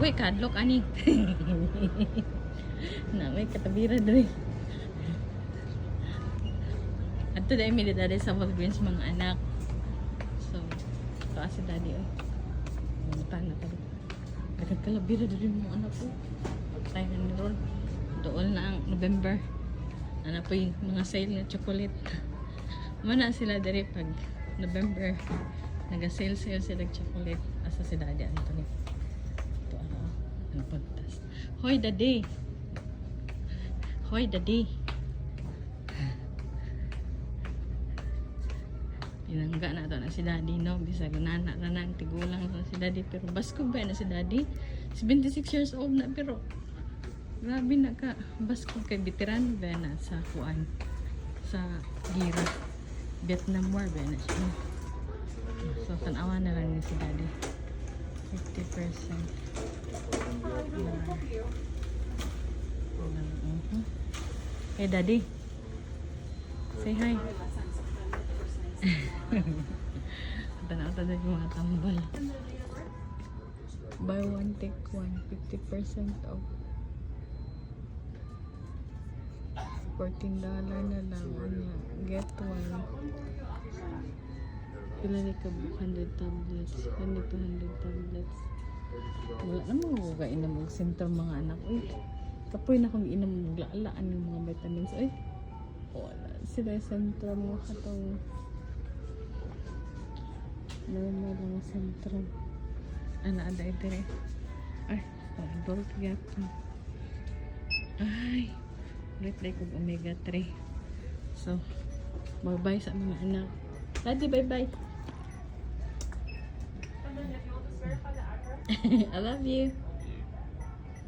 Uy, kadlok ani. Na may katabira doy. At today may daddy sa Walgreens mga anak. So, ito si daddy oh. Matang na tayo. Nagkakalabira doon mga anak ko. Tayo na ni Ron. Doon na ang November. Ano po yung mga sale na chocolate. Mana sila dari pag November. Naga-sale sila chocolate. Asa si daddy Anthony. Ito ano pagtas. Hoy daddy. Hoy daddy. Pinangga na ito na si daddy no. Bisag nana na nang tigulang na si daddy. Pero basko ba na si daddy? 76 years old na pero grabe na ka. Basko kay veteran ba na sa kuan. Sa gira. Vietnam War ba na siya. So tanawa na lang ni si daddy. 50%. Hey daddy. Say hi. Tanaw tayo yung mga tambal. Buy one take one. 50% off. $14 na lang. Get one. Pila ni ka 100 tablets. 200 tablets. Wala naman ko kainom ng center mga anak. Uy, kapoy na kong inom maglaan ng mga vitamins. Uy, wala sila center mga katong normal lang center. Ana ada ito rin. Ay, adult gap. Ay, ulit like kong omega 3. So, bye-bye sa mga anak. Daddy, bye-bye. I love you.